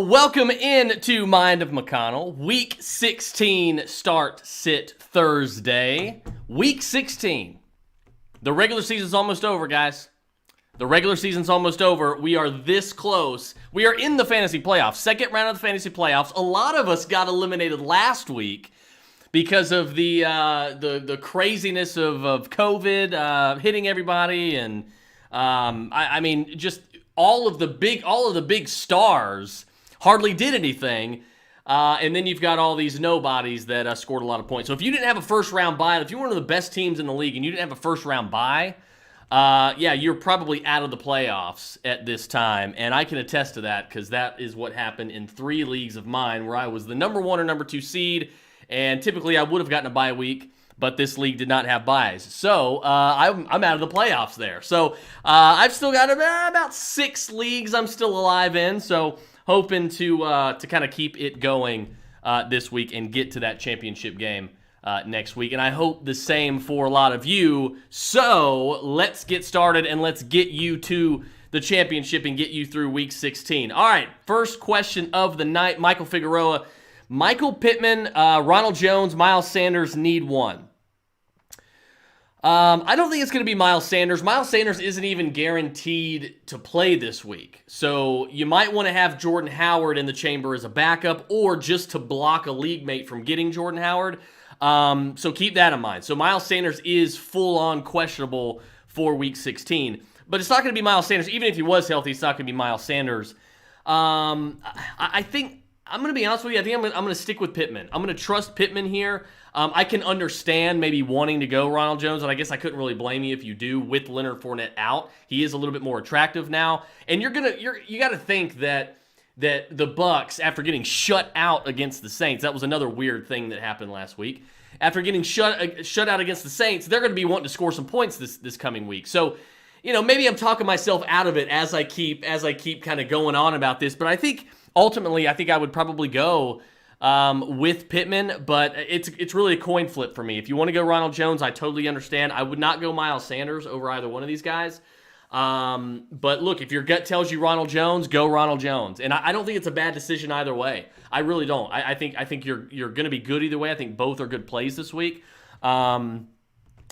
Welcome in to Mind of McConnell. Week 16 start sit Thursday. Week 16. The regular season's almost over, guys. The regular season's almost over. We are this close. We are in the fantasy playoffs. Second round of the fantasy playoffs. A lot of us got eliminated last week because of the craziness of COVID hitting everybody, and I mean just all of the big stars hardly did anything, and then you've got all these nobodies that scored a lot of points. So if you didn't have a first-round bye, if you're one of the best teams in the league and you didn't have a first-round bye, yeah, you're probably out of the playoffs at this time, and I can attest to that because that is what happened in 3 leagues of mine where I was the number 1 or number 2 seed, and typically I would have gotten a bye week, but this league did not have byes. So I'm out of the playoffs there. So I've still got about 6 leagues I'm still alive in, so hoping to kind of keep it going this week and get to that championship game next week. And I hope the same for a lot of you. So let's get started and let's get you to the championship and get you through week 16. All right, first question of the night, Michael Figueroa. Michael Pittman, Ronald Jones, Miles Sanders need one. I don't think it's going to be Miles Sanders. Miles Sanders isn't even guaranteed to play this week. So you might want to have Jordan Howard in the chamber as a backup or just to block a league mate from getting Jordan Howard. So keep that in mind. So Miles Sanders is full-on questionable for week 16. But it's not going to be Miles Sanders. Even if he was healthy, it's not going to be Miles Sanders. I think, I'm going to be honest with you, I think I'm going to stick with Pittman. I'm going to trust Pittman here. I can understand maybe wanting to go Ronald Jones, and I guess I couldn't really blame you if you do with Leonard Fournette out. He is a little bit more attractive now, and you got to think that the Bucs, after getting shut out against the Saints, that was another weird thing that happened last week. After getting shut out against the Saints, they're going to be wanting to score some points this coming week. So, maybe I'm talking myself out of it as I keep kind of going on about this, but I think ultimately I would probably go with Pittman, but it's really a coin flip for me. If you want to go Ronald Jones, I totally understand. I would not go Miles Sanders over either one of these guys. But look, if your gut tells you Ronald Jones, go Ronald Jones. And I don't think it's a bad decision either way. I really don't. I think you're going to be good either way. I think both are good plays this week. I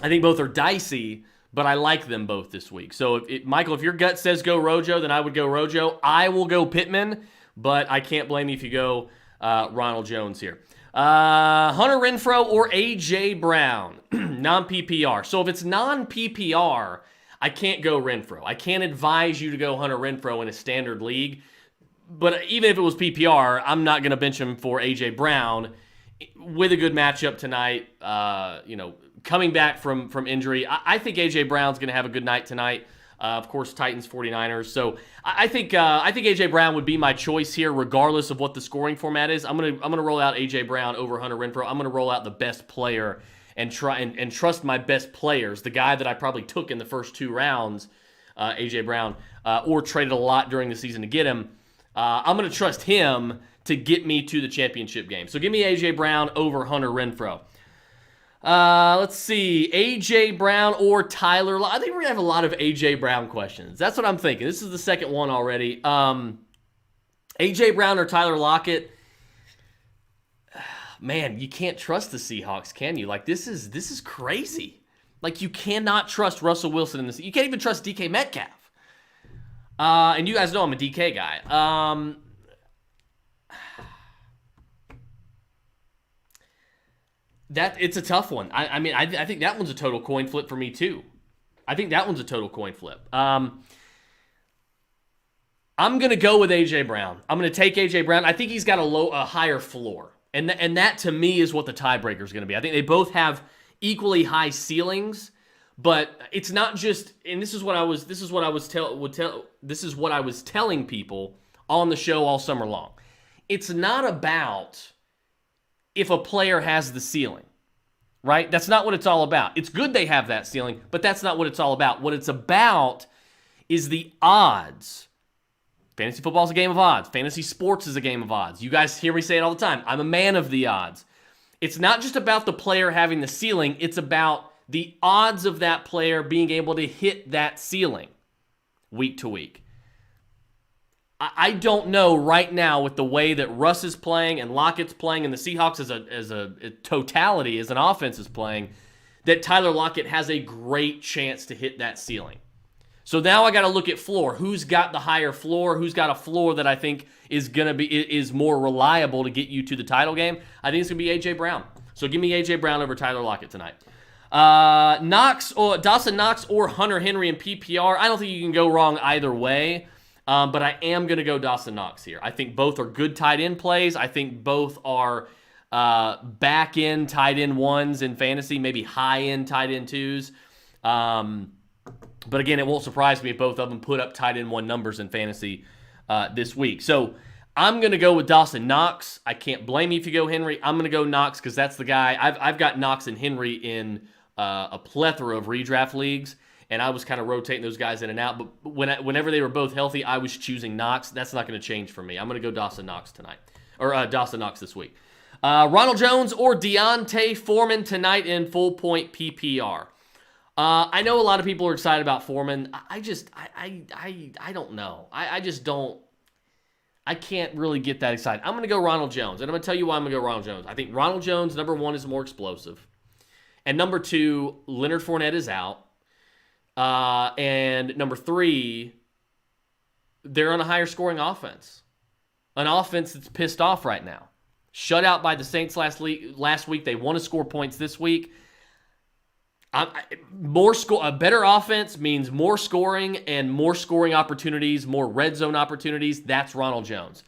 think both are dicey, but I like them both this week. So Michael, if your gut says go Rojo, then I would go Rojo. I will go Pittman, but I can't blame you if you go Ronald Jones here. Hunter Renfrow or A.J. Brown, non-PPR. So if it's non-PPR, I can't go Renfrow. I can't advise you to go Hunter Renfrow in a standard league. But even if it was PPR, I'm not going to bench him for A.J. Brown with a good matchup tonight. Coming back from injury. I think A.J. Brown's going to have a good night tonight. Of course, Titans, 49ers. So I think A.J. Brown would be my choice here, regardless of what the scoring format is. I'm gonna roll out A.J. Brown over Hunter Renfrow. I'm gonna roll out the best player and try and trust my best players. The guy that I probably took in the first 2 rounds, A.J. Brown, or traded a lot during the season to get him. I'm gonna trust him to get me to the championship game. So give me A.J. Brown over Hunter Renfrow. Let's see, A.J. Brown or Tyler. I think we're going to have a lot of A.J. Brown questions. That's what I'm thinking. This is the second one already. A.J. Brown or Tyler Lockett. Man, you can't trust the Seahawks, can you? Like, this is crazy. Like, you cannot trust Russell Wilson in this. You can't even trust DK Metcalf. And you guys know I'm a DK guy. It's a tough one. I think that one's a total coin flip for me too. I'm gonna go with A.J. Brown. I'm gonna take A.J. Brown. I think he's got a higher floor, and that to me is what the tiebreaker is gonna be. I think they both have equally high ceilings, but it's not just. And this is what I was telling people on the show all summer long. It's not about if a player has the ceiling, right? That's not what it's all about. It's good they have that ceiling, but that's not what it's all about. What it's about is the odds. Fantasy football is a game of odds. Fantasy sports is a game of odds. You guys hear me say it all the time. I'm a man of the odds. It's not just about the player having the ceiling. It's about the odds of that player being able to hit that ceiling week to week. I don't know right now with the way that Russ is playing and Lockett's playing and the Seahawks as a totality, as an offense is playing, that Tyler Lockett has a great chance to hit that ceiling. So now I got to look at floor. Who's got the higher floor? Who's got a floor that I think is more reliable to get you to the title game? I think it's going to be A.J. Brown. So give me A.J. Brown over Tyler Lockett tonight. Dawson Knox or Hunter Henry in PPR. I don't think you can go wrong either way, but I am going to go Dawson Knox here. I think both are good tight end plays. I think both are back-end tight end ones in fantasy, maybe high-end tight end twos. But again, it won't surprise me if both of them put up tight end one numbers in fantasy this week. So I'm going to go with Dawson Knox. I can't blame you if you go Henry. I'm going to go Knox because that's the guy. I've got Knox and Henry in a plethora of redraft leagues, and I was kind of rotating those guys in and out. But whenever they were both healthy, I was choosing Knox. That's not going to change for me. I'm going to go Dawson Knox tonight, or Dawson Knox this week. Ronald Jones or Deontay Foreman tonight in full point PPR. I know a lot of people are excited about Foreman. I don't know. I just don't. I can't really get that excited. I'm going to go Ronald Jones, and I'm going to tell you why I'm going to go Ronald Jones. I think Ronald Jones, number one, is more explosive. And number two, Leonard Fournette is out. And number three, they're on a higher scoring offense. An offense that's pissed off right now. Shut out by the Saints last week. They want to score points this week. A better offense means more scoring and more scoring opportunities, more red zone opportunities. That's Ronald Jones.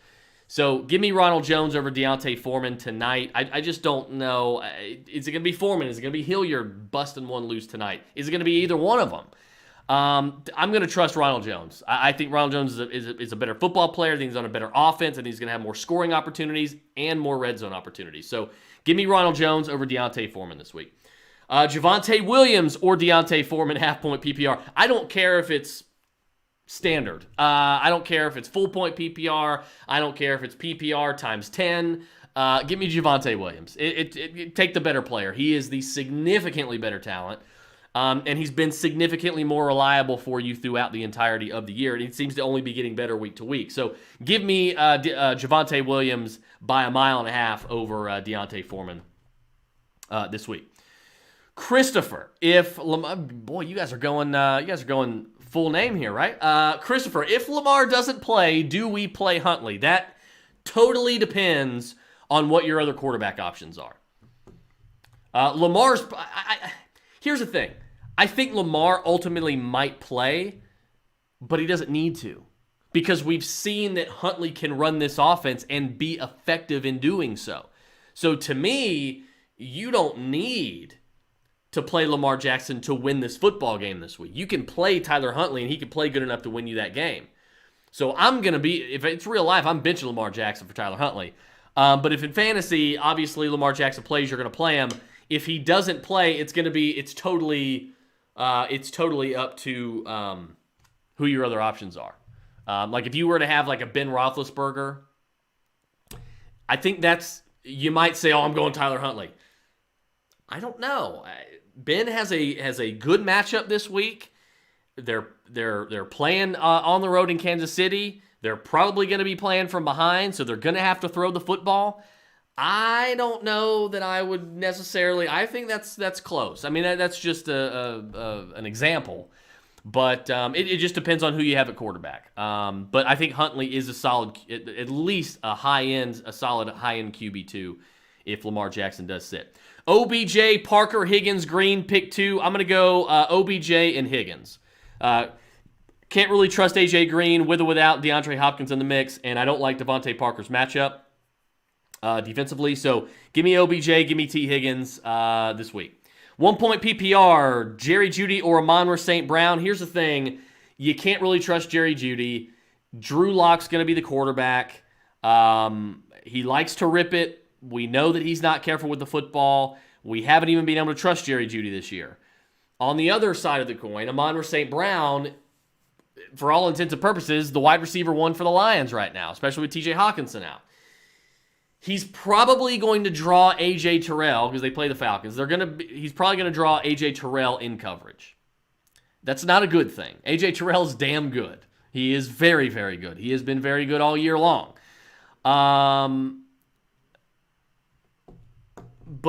So give me Ronald Jones over Deontay Foreman tonight. I just don't know. Is it going to be Foreman? Is it going to be Hilliard busting one loose tonight? Is it going to be either one of them? I'm going to trust Ronald Jones. I think Ronald Jones is a better football player. I think he's on a better offense, and he's going to have more scoring opportunities and more red zone opportunities. So give me Ronald Jones over Deontay Foreman this week. Javonte Williams or Deontay Foreman half-point PPR. I don't care if it's standard. I don't care if it's full-point PPR. I don't care if it's PPR times 10. Give me Javonte Williams. Take the better player. He is the significantly better talent, and he's been significantly more reliable for you throughout the entirety of the year, and he seems to only be getting better week to week. So give me Javonte Williams by 1.5 miles over Deontay Foreman this week. Christopher, if Lamar, boy, you guys are going full name here, right? Christopher, if Lamar doesn't play, do we play Huntley? That totally depends on what your other quarterback options are. Here's the thing. I think Lamar ultimately might play, but he doesn't need to, because we've seen that Huntley can run this offense and be effective in doing so. So to me, you don't need to play Lamar Jackson to win this football game this week. You can play Tyler Huntley, and he can play good enough to win you that game. So I'm going to be, if it's real life, I'm benching Lamar Jackson for Tyler Huntley. But if in fantasy, obviously Lamar Jackson plays, you're going to play him. If he doesn't play, it's totally up to who your other options are. Like if you were to have like a Ben Roethlisberger, I think you might say, oh, I'm going Tyler Huntley. I don't know. Ben has a good matchup this week. They're playing on the road in Kansas City. They're probably going to be playing from behind, so they're going to have to throw the football. I don't know that I would necessarily. I think that's close. I mean, that's just an example, but it just depends on who you have at quarterback. But I think Huntley is a solid, at least a solid high-end QB2 if Lamar Jackson does sit. OBJ, Parker, Higgins, Green, pick 2. I'm going to go OBJ and Higgins. Can't really trust AJ Green with or without DeAndre Hopkins in the mix, and I don't like Devontae Parker's matchup defensively. So give me OBJ, give me T. Higgins this week. 1-point PPR, Jerry Jeudy or Amon-Ra St. Brown. Here's the thing. You can't really trust Jerry Jeudy. Drew Lock's going to be the quarterback. He likes to rip it. We know that he's not careful with the football. We haven't even been able to trust Jerry Jeudy this year. On the other side of the coin, Amon-Ra St. Brown, for all intents and purposes, the wide receiver one for the Lions right now, especially with TJ Hawkinson out. He's probably going to draw A.J. Terrell because they play the Falcons. He's probably going to draw A.J. Terrell in coverage. That's not a good thing. A.J. Terrell's damn good. He is very, very good. He has been very good all year long. But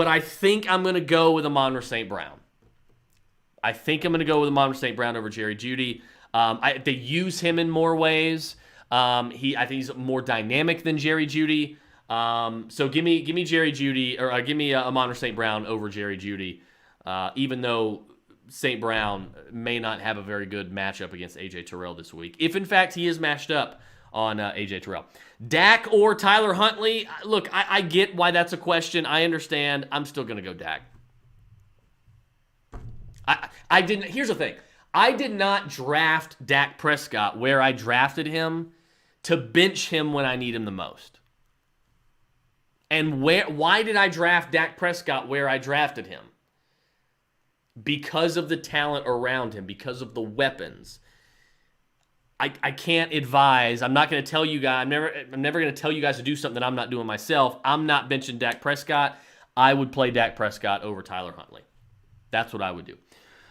I think I'm going to go with Amon-Ra St. Brown. I think I'm going to go with Amon-Ra St. Brown over Jerry Jeudy. They use him in more ways. I think he's more dynamic than Jerry Jeudy. So give me Jerry Jeudy, or give me Amon-Ra St. Brown over Jerry Jeudy, even though St. Brown may not have a very good matchup against A.J. Terrell this week, if in fact he is matched up on A.J. Terrell. Dak or Tyler Huntley? Look, I get why that's a question. I understand. I'm still going to go Dak. I didn't. Here's the thing. I did not draft Dak Prescott where I drafted him to bench him when I need him the most. And why did I draft Dak Prescott where I drafted him? Because of the talent around him, because of the weapons. I can't advise. I'm not going to tell you guys. I'm never going to tell you guys to do something that I'm not doing myself. I'm not benching Dak Prescott. I would play Dak Prescott over Tyler Huntley. That's what I would do.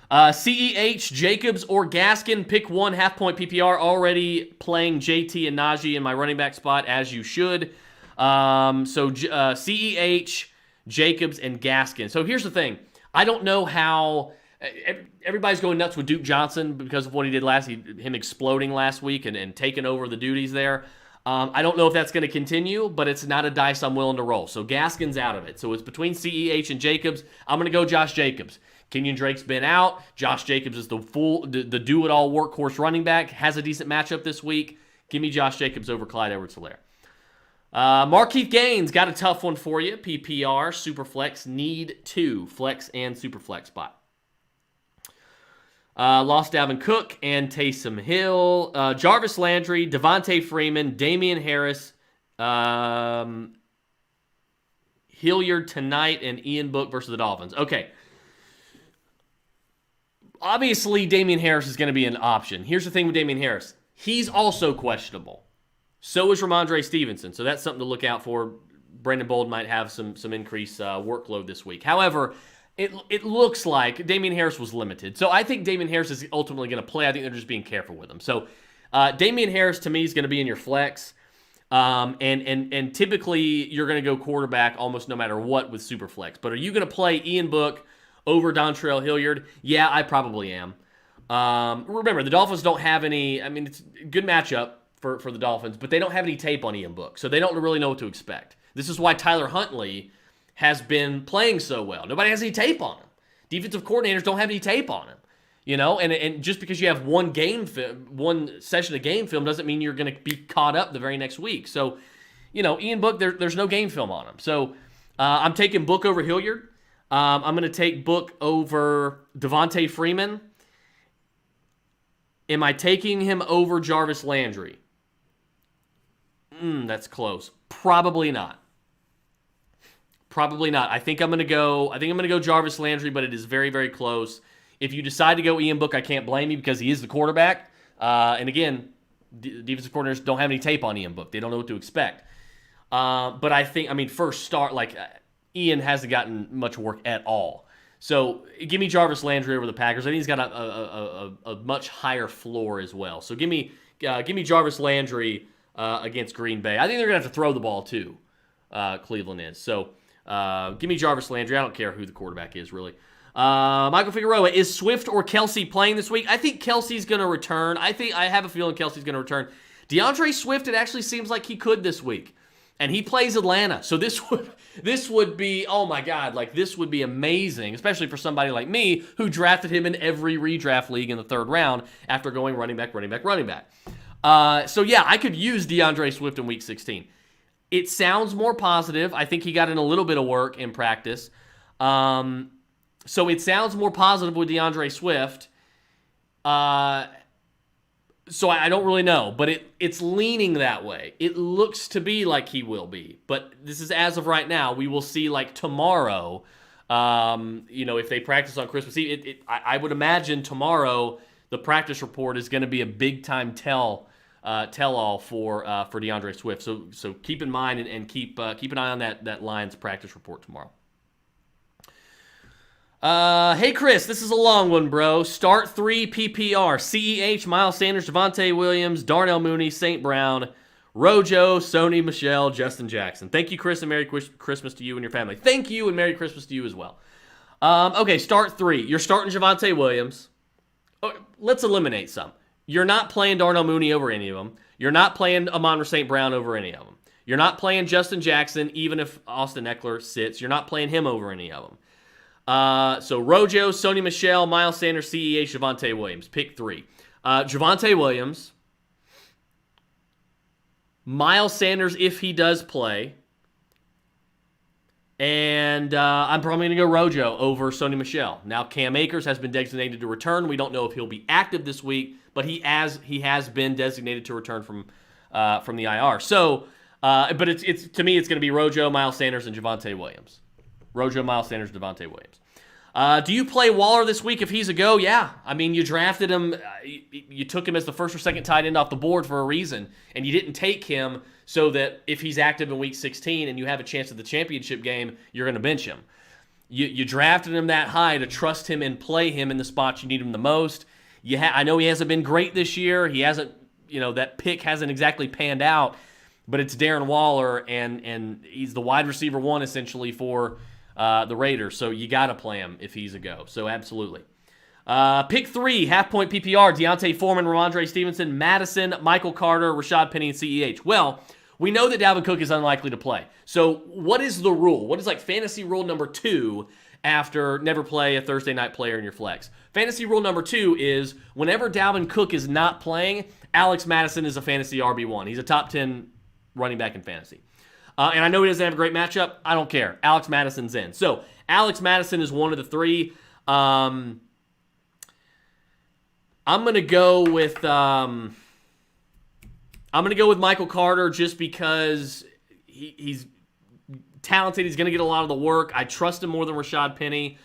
CEH, Jacobs, or Gaskin. Pick one, half-point PPR. Already playing JT and Najee in my running back spot, as you should. CEH, Jacobs, and Gaskin. So here's the thing. I don't know how everybody's going nuts with Duke Johnson because of what he did him exploding last week and taking over the duties there. I don't know if that's going to continue, but it's not a dice I'm willing to roll. So Gaskin's out of it. So it's between CEH and Jacobs. I'm going to go Josh Jacobs. Kenyon Drake's been out. Josh Jacobs is the do-it-all workhorse running back. Has a decent matchup this week. Give me Josh Jacobs over Clyde Edwards-Helaire. Markeith Gaines got a tough one for you. PPR, Superflex, need 2. Flex and Superflex spot. Lost Dalvin Cook and Taysom Hill. Jarvis Landry, Devontae Freeman, Damian Harris, Hilliard tonight, and Ian Book versus the Dolphins. Okay. Obviously, Damian Harris is going to be an option. Here's the thing with Damian Harris. He's also questionable. So is Ramondre Stevenson. So that's something to look out for. Brandon Bold might have some increased workload this week. However, it looks like Damian Harris was limited. So I think Damian Harris is ultimately going to play. I think they're just being careful with him. So Damian Harris, to me, is going to be in your flex. And typically, you're going to go quarterback almost no matter what with Superflex. But are you going to play Ian Book over Dontrell Hilliard? Yeah, I probably am. Remember, the Dolphins don't have any. I mean, it's a good matchup for the Dolphins, but they don't have any tape on Ian Book, so they don't really know what to expect. This is why Tyler Huntley has been playing so well. Nobody has any tape on him. Defensive coordinators don't have any tape on him. And just because you have one session of game film doesn't mean you're going to be caught up the very next week. So, Ian Book, there's no game film on him. So I'm taking Book over Hilliard. I'm going to take Book over Devontae Freeman. Am I taking him over Jarvis Landry? That's close. Probably not. I think I'm going to go Jarvis Landry, but it is very, very close. If you decide to go Ian Book, I can't blame you because he is the quarterback. And again, defensive coordinators don't have any tape on Ian Book. They don't know what to expect. But first start, Ian hasn't gotten much work at all. So give me Jarvis Landry over the Packers. I think he's got a much higher floor as well. So give me Jarvis Landry against Green Bay. I think they're going to have to throw the ball too, Cleveland is. So give me Jarvis Landry. I don't care who the quarterback is, really. Michael Figueroa, is Swift or Kelsey playing this week? I think Kelsey's going to return. I have a feeling Kelsey's going to return. DeAndre Swift, it actually seems like he could this week. And he plays Atlanta. So this would be, oh my God, this would be amazing, especially for somebody like me who drafted him in every redraft league in the third round after going running back. So yeah, I could use DeAndre Swift in week 16. It sounds more positive. I think he got in a little bit of work in practice. So it sounds more positive with DeAndre Swift. So I don't really know, but it's leaning that way. It looks to be like he will be, but this is as of right now. We will see tomorrow. If they practice on Christmas Eve, I would imagine tomorrow the practice report is going to be a big time tell all for DeAndre Swift. So keep in mind and keep an eye on that Lions practice report tomorrow. Hey Chris, this is a long one, bro. Start 3 PPR. CEH, Miles Sanders, Javonte Williams, Darnell Mooney, St. Brown, Rojo, Sony Michel, Justin Jackson. Thank you, Chris, and Merry Christmas to you and your family. Thank you, and Merry Christmas to you as well. Okay, start 3. You're starting Javonte Williams. Oh, let's eliminate some. You're not playing Darnell Mooney over any of them. You're not playing Amon-Ra St. Brown over any of them. You're not playing Justin Jackson, even if Austin Eckler sits. You're not playing him over any of them. So Rojo, Sony Michel, Miles Sanders, CEH, Javonte Williams. Pick 3. Javonte Williams. Miles Sanders if he does play. And I'm probably going to go Rojo over Sony Michel. Now, Cam Akers has been designated to return. We don't know if he'll be active this week, but he has been designated to return from the IR. So, but it's to me, it's going to be Rojo, Miles Sanders, and Javonte Williams. Rojo, Miles Sanders, Devonta Williams. Do you play Waller this week if he's a go? Yeah. I mean, you drafted him. You took him as the first or second tight end off the board for a reason, and you didn't take him so that if he's active in Week 16 and you have a chance at the championship game, you're going to bench him. You drafted him that high to trust him and play him in the spots you need him the most. I know he hasn't been great this year. He hasn't, that pick hasn't exactly panned out, but it's Darren Waller, and he's the wide receiver 1 essentially for the Raiders, so you got to play him if he's a go. So absolutely. Pick 3, half-point PPR, Deontay Foreman, Ramondre Stevenson, Madison, Michael Carter, Rashad Penny, and CEH. Well, we know that Dalvin Cook is unlikely to play. So what is the rule? What is fantasy rule number 2 after never play a Thursday night player in your flex? Fantasy rule number 2 is whenever Dalvin Cook is not playing, Alex Madison is a fantasy RB1. He's a top 10 running back in fantasy. And I know he doesn't have a great matchup. I don't care. Alex Madison's in. So Alex Madison is one of the 3. I'm gonna go with Michael Carter just because he's talented. He's gonna get a lot of the work. I trust him more than Rashad Penny.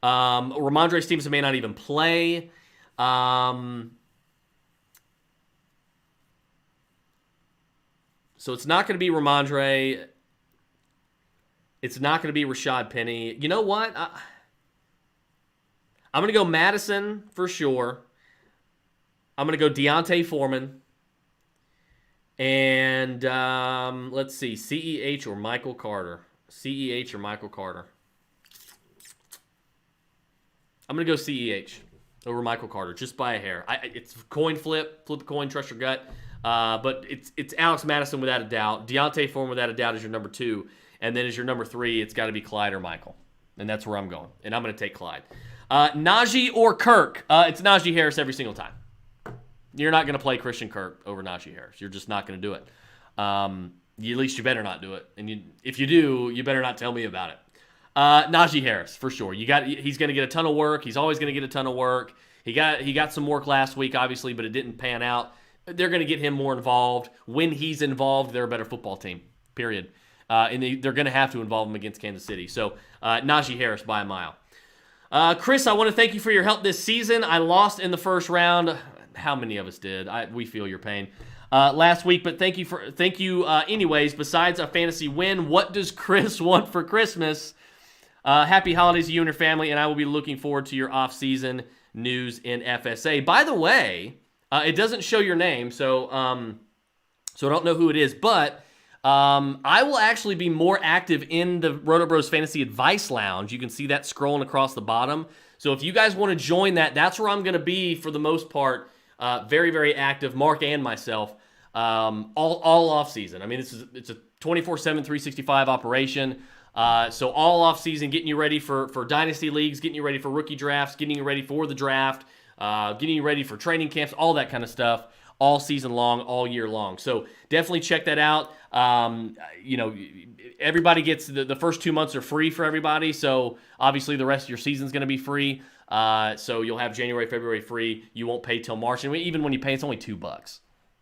Ramondre Stevenson may not even play. So it's not going to be Ramondre. It's not going to be Rashad Penny. You know what? I'm going to go Madison for sure. I'm going to go Deontay Foreman. And let's see, CEH or Michael Carter. CEH or Michael Carter. I'm going to go CEH over Michael Carter just by a hair. It's coin flip. Flip a coin, trust your gut. But it's Alex Madison without a doubt. Deontay Foreman without a doubt is your number 2. And then as your number 3, it's got to be Clyde or Michael. And that's where I'm going. And I'm going to take Clyde. Najee or Kirk. It's Najee Harris every single time. You're not going to play Christian Kirk over Najee Harris. You're just not going to do it. At least you better not do it. And if you do, you better not tell me about it. Najee Harris, for sure. He's going to get a ton of work. He's always going to get a ton of work. He got some work last week, obviously, but it didn't pan out. They're going to get him more involved. When he's involved, they're a better football team, period. And they're going to have to involve him against Kansas City. So, Najee Harris by a mile. Chris, I want to thank you for your help this season. I lost in the first round. How many of us did? We feel your pain last week, but thank you anyways. Besides a fantasy win, what does Chris want for Christmas? Happy holidays to you and your family, and I will be looking forward to your off-season news in FSA. By the way, it doesn't show your name, so I don't know who it is, but I will actually be more active in the Roto Bros Fantasy Advice Lounge. You can see that scrolling across the bottom. So if you guys want to join that, that's where I'm going to be for the most part. Very, very active, Mark and myself, all off season. I mean, it's a 24/7, 365 operation. So all off season, getting you ready for dynasty leagues, getting you ready for rookie drafts, getting you ready for the draft, getting you ready for training camps, all that kind of stuff, all season long, all year long. So definitely check that out. Everybody gets the first 2 months are free for everybody. So obviously the rest of your season is going to be free. So you'll have January, February free. You won't pay till March. And even when you pay, it's only $2.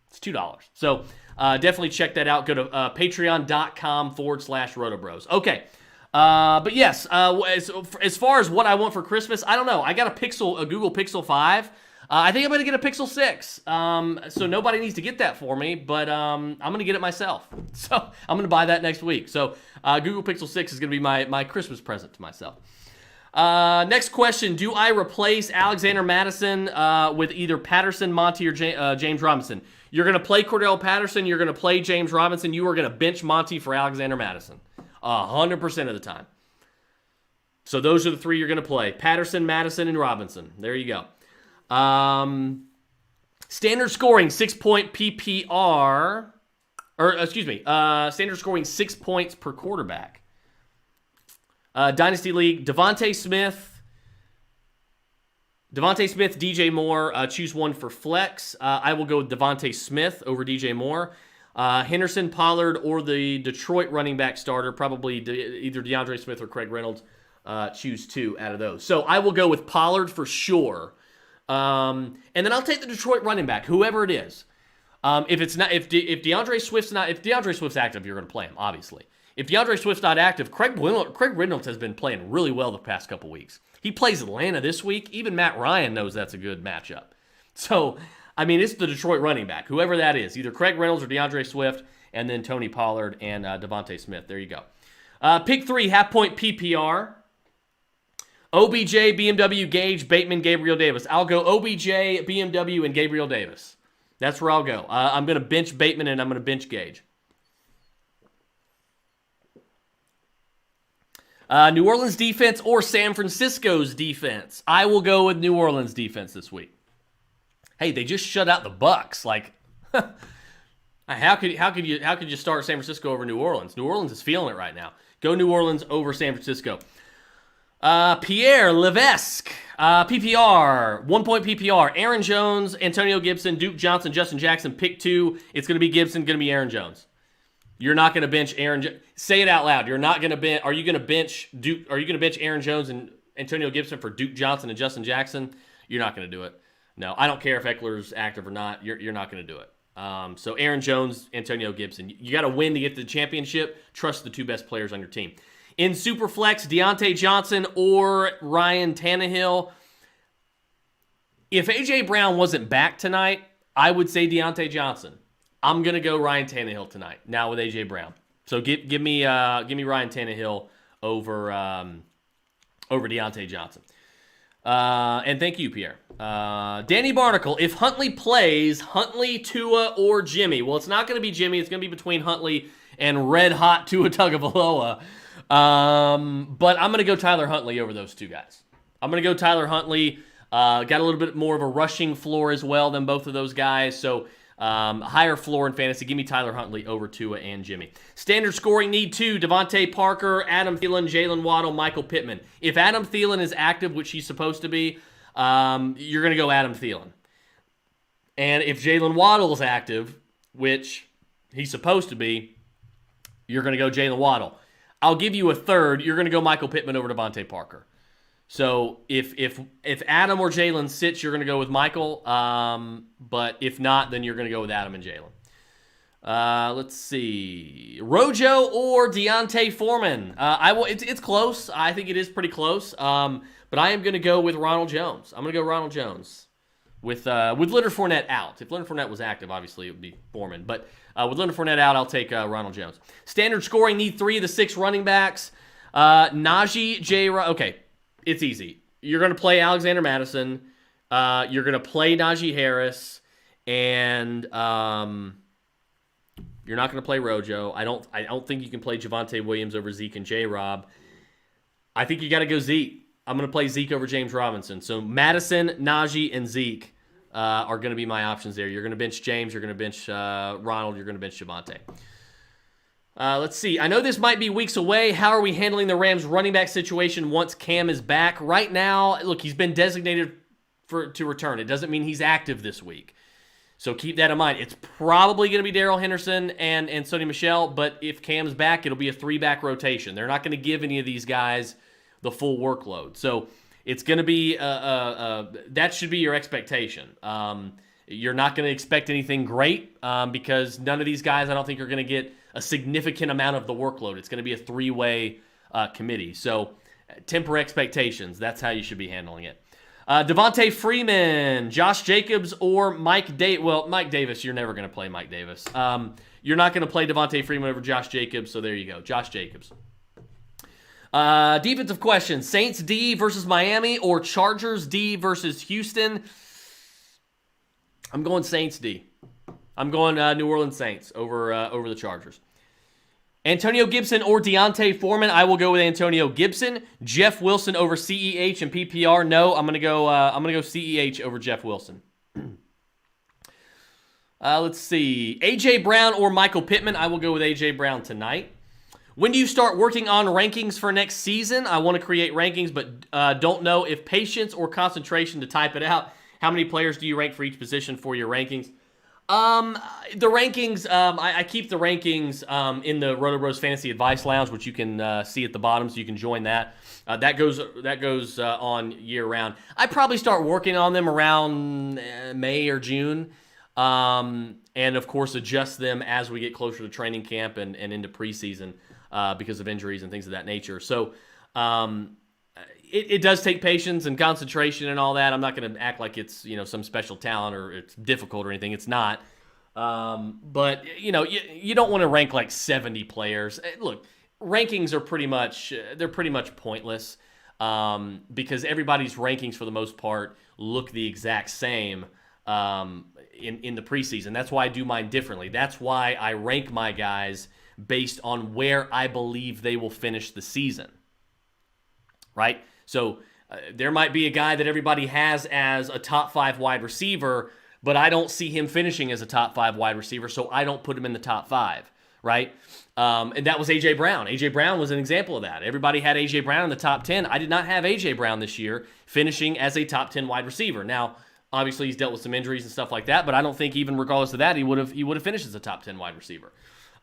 It's $2. So definitely check that out. Go to patreon.com/RotoBros. Okay. But yes, as far as what I want for Christmas, I don't know. I got a Google Pixel 5. I think I'm going to get a Pixel 6. So nobody needs to get that for me, but I'm going to get it myself. So I'm going to buy that next week. So Google Pixel 6 is going to be my Christmas present to myself. Next question. Do I replace Alexander Madison with either Patterson, Monty, or James Robinson? You're going to play Cordell Patterson. You're going to play James Robinson. You are going to bench Monty for Alexander Madison 100% of the time. So those are the three you're going to play. Patterson, Madison, and Robinson. There you go. Standard scoring, 6-point PPR. Standard scoring 6 points per quarterback. Dynasty League, Devonta Smith, DJ Moore. Choose one for flex. I will go with Devonta Smith over DJ Moore. Henderson, Pollard, or the Detroit running back starter, probably either DeAndre Smith or Craig Reynolds. Choose two out of those. So I will go with Pollard for sure. And then I'll take the Detroit running back, whoever it is. If DeAndre Swift's active, you're going to play him, obviously. If DeAndre Swift's not active, Craig Reynolds has been playing really well the past couple weeks. He plays Atlanta this week. Even Matt Ryan knows that's a good matchup. So, I mean, it's the Detroit running back, whoever that is, either Craig Reynolds or DeAndre Swift, and then Tony Pollard and Devonta Smith. There you go. Pick 3, half-point PPR. OBJ, BMW, Gage, Bateman, Gabriel Davis. I'll go OBJ, BMW, and Gabriel Davis. That's where I'll go. I'm going to bench Bateman, and I'm going to bench Gage. New Orleans defense or San Francisco's defense? I will go with New Orleans defense this week. Hey, they just shut out the Bucs. Like, how could you start San Francisco over New Orleans? New Orleans is feeling it right now. Go New Orleans over San Francisco. Pierre Levesque, PPR, 1-point PPR. Aaron Jones, Antonio Gibson, Duke Johnson, Justin Jackson. Pick 2. It's going to be Gibson. Going to be Aaron Jones. You're not going to bench Aaron. Say it out loud. You're not going to bench. Are you going to bench Duke? Are you going to bench Aaron Jones and Antonio Gibson for Duke Johnson and Justin Jackson? You're not going to do it. No, I don't care if Eckler's active or not. You're not going to do it. So Aaron Jones, Antonio Gibson. You got to win to get to the championship. Trust the two best players on your team. In Superflex, Deontay Johnson or Ryan Tannehill. If A.J. Brown wasn't back tonight, I would say Deontay Johnson. I'm going to go Ryan Tannehill tonight, now with A.J. Brown. So give me Ryan Tannehill over Deontay Johnson. And thank you, Pierre. Danny Barnacle, if Huntley plays, Huntley, Tua, or Jimmy. Well, it's not going to be Jimmy. It's going to be between Huntley and red-hot Tua Tagovailoa. But I'm going to go Tyler Huntley over those two guys. I'm going to go Tyler Huntley. Got a little bit more of a rushing floor as well than both of those guys. So higher floor in fantasy. Give me Tyler Huntley over Tua and Jimmy. Standard scoring need 2. Devontae Parker, Adam Thielen, Jalen Waddle, Michael Pittman. If Adam Thielen is active, which he's supposed to be, you're going to go Adam Thielen. And if Jalen Waddle is active, which he's supposed to be, you're going to go Jalen Waddle. I'll give you a third. You're going to go Michael Pittman over Devontae Parker. So if Adam or Jalen sits, you're going to go with Michael. But if not, then you're going to go with Adam and Jalen. Let's see. Rojo or Deontay Foreman. It's close. I think it is pretty close. But I am going to go with Ronald Jones. I'm going to go Ronald Jones with Leonard Fournette out. If Leonard Fournette was active, obviously it would be Foreman. But with Leonard Fournette out, I'll take Ronald Jones. Standard scoring need 3 of the 6 running backs. Najee, J-Rob. Okay, it's easy. You're going to play Alexander Madison. You're going to play Najee Harris. And you're not going to play Rojo. I don't think you can play Javonte Williams over Zeke and J-Rob. I think you got to go Zeke. I'm going to play Zeke over James Robinson. So Madison, Najee, and Zeke are going to be my options there. You're going to bench James. You're going to bench Ronald. You're going to bench Javonte. Let's see. I know this might be weeks away. How are we handling the Rams running back situation once Cam is back? Right now, look, he's been designated to return. It doesn't mean he's active this week. So keep that in mind. It's probably going to be Darrell Henderson and Sony Michel, but if Cam's back, it'll be a 3-back rotation. They're not going to give any of these guys the full workload. So it's going to be that should be your expectation. You're not going to expect anything great because none of these guys I don't think are going to get a significant amount of the workload. It's going to be a 3-way committee. So temper expectations. That's how you should be handling it. Devontae Freeman, Josh Jacobs, or Mike Davis. Well, Mike Davis, you're never going to play Mike Davis. You're not going to play Devontae Freeman over Josh Jacobs, so there you go. Josh Jacobs. Defensive question. Saints D versus Miami or Chargers D versus Houston? I'm going Saints D. I'm going New Orleans Saints over the Chargers. Antonio Gibson or Deontay Foreman? I will go with Antonio Gibson. Jeff Wilson over CEH and PPR? No, I'm gonna go CEH over Jeff Wilson. Let's see. AJ Brown or Michael Pittman? I will go with AJ Brown tonight. When do you start working on rankings for next season? I want to create rankings, but don't know if patience or concentration to type it out. How many players do you rank for each position for your rankings? The rankings, I keep the rankings in the Roto Bros Fantasy Advice Lounge, which you can see at the bottom, so you can join that. That goes on year round. I probably start working on them around May or June, and of course adjust them as we get closer to training camp and into preseason because of injuries and things of that nature. So it does take patience and concentration and all that. I'm not going to act like it's some special talent or it's difficult or anything. It's not. But you don't want to rank like 70 players. Look, rankings are pretty much pointless because everybody's rankings for the most part look the exact same in the preseason. That's why I do mine differently. That's why I rank my guys based on where I believe they will finish the season. Right? So there might be a guy that everybody has as a top 5 wide receiver, but I don't see him finishing as a top 5 wide receiver, so I don't put him in the top 5, right? And that was A.J. Brown. A.J. Brown was an example of that. Everybody had A.J. Brown in the top 10. I did not have A.J. Brown this year finishing as a top 10 wide receiver. Now, obviously, he's dealt with some injuries and stuff like that, but I don't think even regardless of that, he would have finished as a top 10 wide receiver.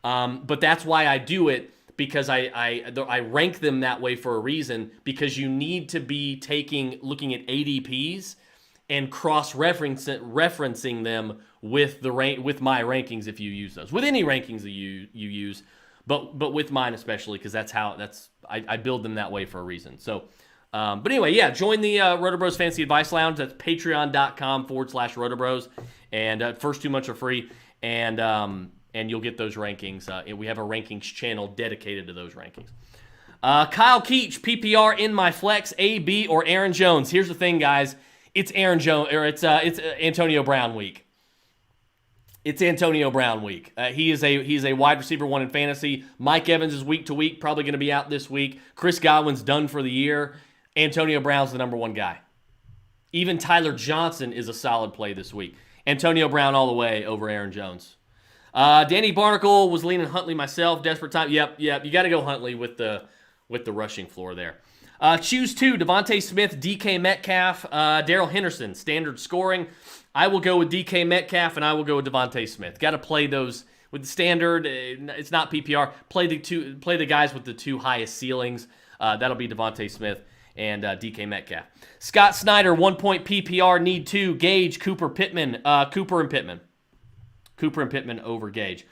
But that's why I do it, because I rank them that way for a reason, because you need to be looking at ADPs and cross-referencing them with my rankings if you use those. With any rankings that you use, but with mine especially, because I build them that way for a reason. So, but anyway, yeah, join the Roto Bros Fantasy Advice Lounge. That's patreon.com/Roto Bros. And first 2 months are free. And you'll get those rankings. We have a rankings channel dedicated to those rankings. Kyle Keach, PPR in my flex, AB or Aaron Jones. Here's the thing, guys. It's it's Antonio Brown week. It's Antonio Brown week. He's a wide receiver 1 in fantasy. Mike Evans is week to week, probably going to be out this week. Chris Godwin's done for the year. Antonio Brown's the number 1 guy. Even Tyler Johnson is a solid play this week. Antonio Brown all the way over Aaron Jones. Danny Barnacle was leaning Huntley myself. Desperate time. Yep. You got to go Huntley with the rushing floor there. Choose 2. Devonta Smith, DK Metcalf, Darrell Henderson. Standard scoring. I will go with DK Metcalf and I will go with Devonta Smith. Got to play those with the standard. It's not PPR. Play the guys with the 2 highest ceilings. That'll be Devonta Smith and DK Metcalf. Scott Snyder, 1 point PPR. Need 2. Gage, Cooper, Pittman. Cooper and Pittman over Gage.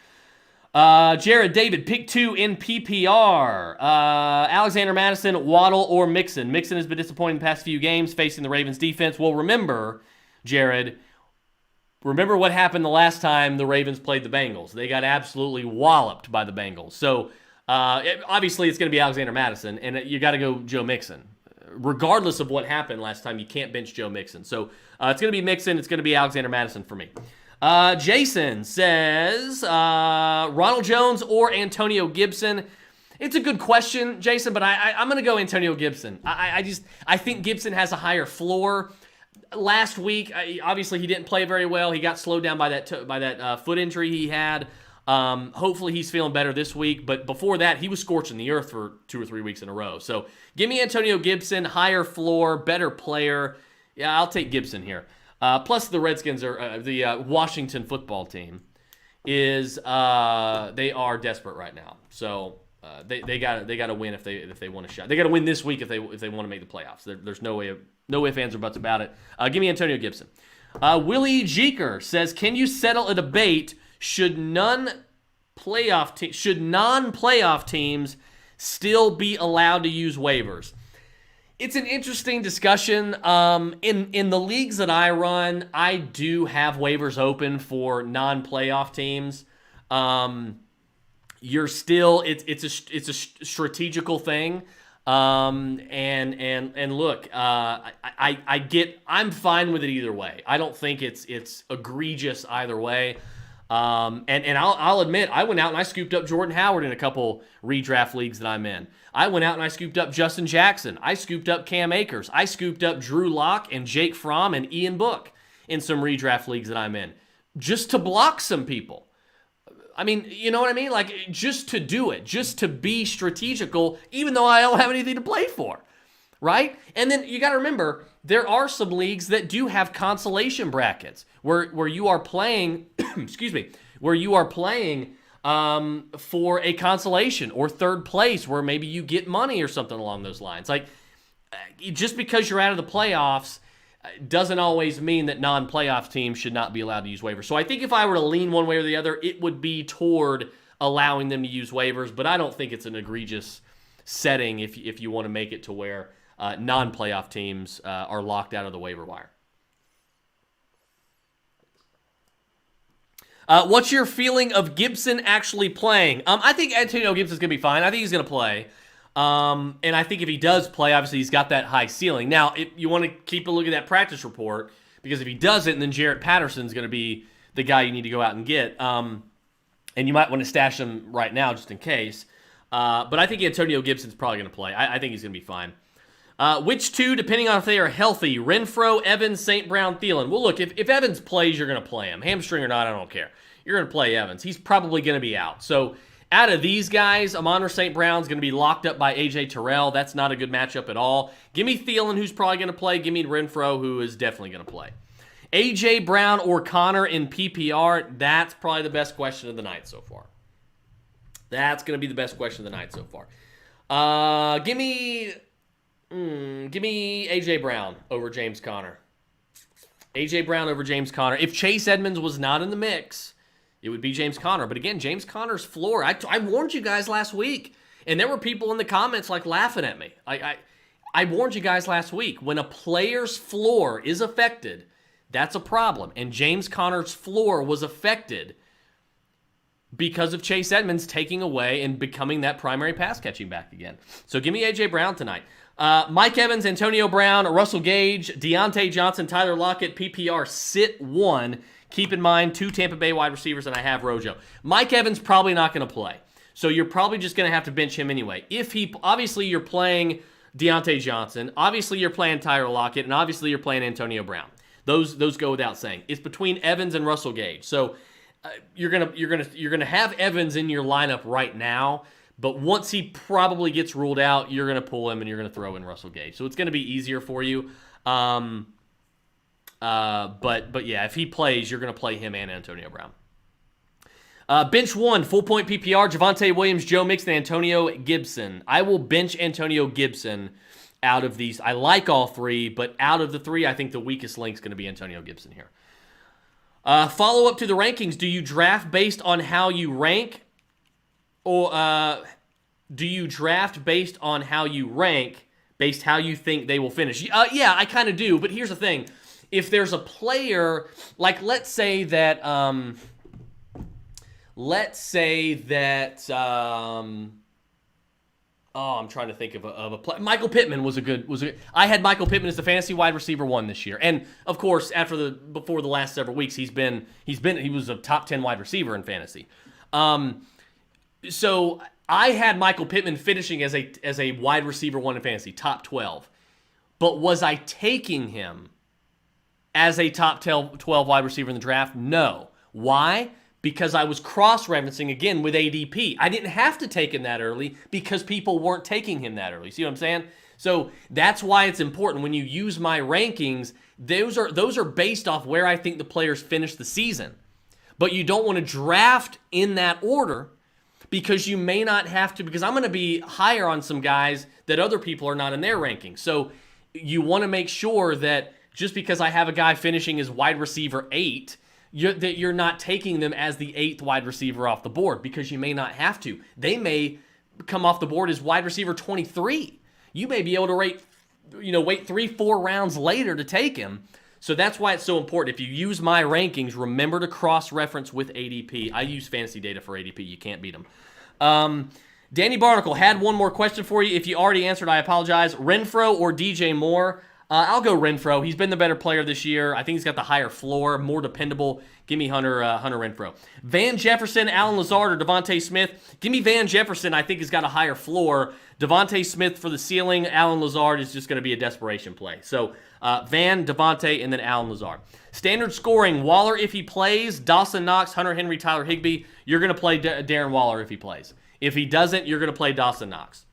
Jared David, pick 2 in PPR. Alexander Madison, Waddle, or Mixon. Mixon has been disappointing the past few games facing the Ravens defense. Well, remember, Jared, what happened the last time the Ravens played the Bengals. They got absolutely walloped by the Bengals. So, obviously, it's going to be Alexander Madison, and you got to go Joe Mixon. Regardless of what happened last time, you can't bench Joe Mixon. So, it's going to be Mixon. It's going to be Alexander Madison for me. Jason says, Ronald Jones or Antonio Gibson? It's a good question, Jason, but I'm going to go Antonio Gibson. I think Gibson has a higher floor. Last week, obviously he didn't play very well. He got slowed down by that foot injury he had. Hopefully he's feeling better this week, but before that, he was scorching the earth for 2 or 3 weeks in a row. So give me Antonio Gibson, higher floor, better player. Yeah, I'll take Gibson here. Plus, the Redskins are the Washington football team is they are desperate right now. So they got to win if they want a shot. They got to win this week if they want to make the playoffs. There's no way fans or buts about it. Give me Antonio Gibson. Willie Jeeker says, can you settle a debate? Should non-playoff teams still be allowed to use waivers? It's an interesting discussion. In the leagues that I run, I do have waivers open for non-playoff teams. It's a strategical thing. And look, I'm fine with it either way. I don't think it's egregious either way. And I'll admit, I went out and I scooped up Jordan Howard in a couple redraft leagues that I'm in. I went out and I scooped up Justin Jackson. I scooped up Cam Akers. I scooped up Drew Lock and Jake Fromm and Ian Book in some redraft leagues that I'm in, just to block some people. I mean, you know what I mean? Like, just to do it, just to be strategical, even though I don't have anything to play for, right? And then you got to remember, there are some leagues that do have consolation brackets where you are playing, excuse me, where you are playing for a consolation or third place where maybe you get money or something along those lines. Like, just because you're out of the playoffs doesn't always mean that non-playoff teams should not be allowed to use waivers. So I think if I were to lean one way or the other, it would be toward allowing them to use waivers, but I don't think it's an egregious setting if you want to make it to where non-playoff teams are locked out of the waiver wire. What's your feeling of Gibson actually playing? I think Antonio Gibson's going to be fine. I think he's going to play. And I think if he does play, obviously he's got that high ceiling. Now, if you want to keep a look at that practice report, because if he doesn't, then Jarrett Patterson's going to be the guy you need to go out and get. And you might want to stash him right now just in case. But I think Antonio Gibson's probably going to play. I think he's going to be fine. Which two, depending on if they are healthy, Renfro, Evans, St. Brown, Thielen? Well, look, if Evans plays, you're going to play him. Hamstring or not, I don't care. You're going to play Evans. He's probably going to be out. So out of these guys, Amon-Ra St. Brown's going to be locked up by A.J. Terrell. That's not a good matchup at all. Give me Thielen, who's probably going to play. Give me Renfro, who is definitely going to play. A.J. Brown or Connor in PPR, that's probably the best question of the night so far. That's going to be the best question of the night so far. Give me A.J. Brown over James Conner. A.J. Brown over James Conner. If Chase Edmonds was not in the mix, it would be James Conner. But again, James Conner's floor, I warned you guys last week, and there were people in the comments like laughing at me. I warned you guys last week. When a player's floor is affected, that's a problem. And James Conner's floor was affected because of Chase Edmonds taking away and becoming that primary pass catching back again. So give me A.J. Brown tonight. Mike Evans, Antonio Brown, Russell Gage, Deontay Johnson, Tyler Lockett, PPR, sit one. Keep in mind, 2 Tampa Bay wide receivers, and I have Rojo. Mike Evans probably not going to play. So you're probably just going to have to bench him anyway. Obviously you're playing Deontay Johnson, obviously you're playing Tyler Lockett, and obviously you're playing Antonio Brown. Those go without saying. It's between Evans and Russell Gage. So you're gonna have Evans in your lineup right now. But once he probably gets ruled out, you're going to pull him and you're going to throw in Russell Gage. So it's going to be easier for you. But yeah, if he plays, you're going to play him and Antonio Brown. Bench 1, full point PPR, Javonte Williams, Joe Mixon, Antonio Gibson. I will bench Antonio Gibson out of these. I like all 3, but out of the 3, I think the weakest link is going to be Antonio Gibson here. Follow up to the rankings. Do you draft based on how you rank? Or do you draft based on how you rank, based how you think they will finish? Yeah, I kind of do, but here's the thing. If there's a player, like let's say that oh, I'm trying to think of a play. Michael Pittman was a good. I had Michael Pittman as the fantasy wide receiver 1 this year, and of course, before the last several weeks, he was a top 10 wide receiver in fantasy. So I had Michael Pittman finishing as a wide receiver 1 in fantasy, top 12. But was I taking him as a top 12 wide receiver in the draft? No. Why? Because I was cross-referencing again with ADP. I didn't have to take him that early because people weren't taking him that early. See what I'm saying? So that's why it's important when you use my rankings. Those are based off where I think the players finish the season. But you don't want to draft in that order, because you may not have to, because I'm going to be higher on some guys that other people are not in their rankings. So you want to make sure that just because I have a guy finishing as wide receiver 8, that you're not taking them as the 8th wide receiver off the board, because you may not have to. They may come off the board as wide receiver 23. You may be able to wait 3-4 rounds later to take him. So that's why it's so important. If you use my rankings, remember to cross-reference with ADP. I use fantasy data for ADP. You can't beat them. Danny Barnacle had one more question for you. If you already answered, I apologize. Renfro or DJ Moore? I'll go Renfro. He's been the better player this year. I think he's got the higher floor, more dependable. Give me Hunter Renfro. Van Jefferson, Allen Lazard, or Devonta Smith? Give me Van Jefferson. I think he's got a higher floor. Devonta Smith for the ceiling. Allen Lazard is just going to be a desperation play. So Van, Devonta, and then Allen Lazard. Standard scoring, Waller if he plays, Dawson Knox, Hunter Henry, Tyler Higbee. You're going to play Darren Waller if he plays. If he doesn't, you're going to play Dawson Knox.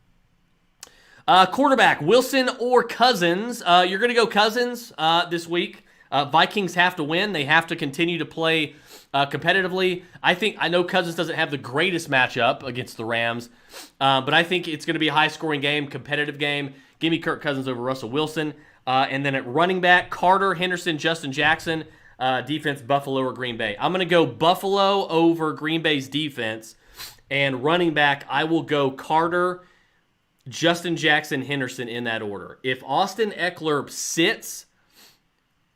Quarterback, Wilson or Cousins? You're going to go Cousins this week. Vikings have to win. They have to continue to play competitively. I know Cousins doesn't have the greatest matchup against the Rams, but I think it's going to be a high-scoring game, competitive game. Give me Kirk Cousins over Russell Wilson. And then at running back, Carter, Henderson, Justin Jackson. Defense, Buffalo or Green Bay. I'm going to go Buffalo over Green Bay's defense. And running back, I will go Carter, Justin Jackson, Henderson in that order. If Austin Eckler sits,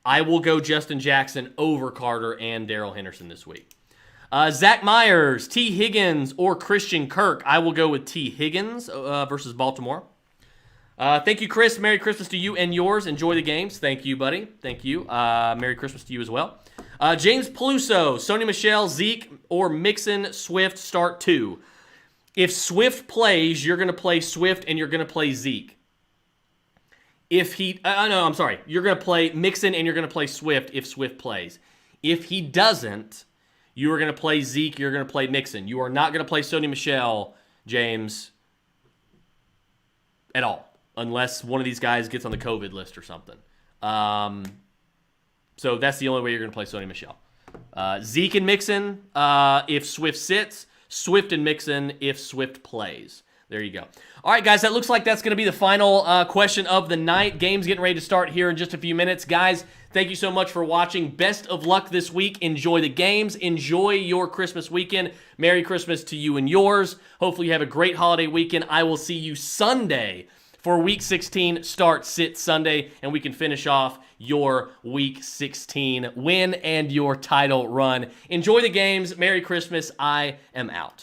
I will go Justin Jackson over Carter and Darrell Henderson this week. Zach Myers, T. Higgins, or Christian Kirk. I will go with T. Higgins versus Baltimore. Thank you, Chris. Merry Christmas to you and yours. Enjoy the games. Thank you, buddy. Thank you. Merry Christmas to you as well. James Peluso, Sony Michel, Zeke, or Mixon, Swift, start 2. If Swift plays, you're going to play Swift and you're going to play Zeke. If he, you're going to play Mixon and you're going to play Swift if Swift plays. If he doesn't, you are going to play Zeke, you're going to play Mixon. You are not going to play Sony Michel, James, at all, unless one of these guys gets on the COVID list or something. So that's the only way you're going to play Sony Michel. Zeke and Mixon, if Swift sits. Swift and Mixon if Swift plays. There you go. All right, guys, that looks like that's going to be the final question of the night. Game's getting ready to start here in just a few minutes. Guys, thank you so much for watching. Best of luck this week. Enjoy the games. Enjoy your Christmas weekend. Merry Christmas to you and yours. Hopefully you have a great holiday weekend. I will see you Sunday for Week 16 Start Sit Sunday, and we can finish off your Week 16 win and your title run. Enjoy the games. Merry Christmas. I am out.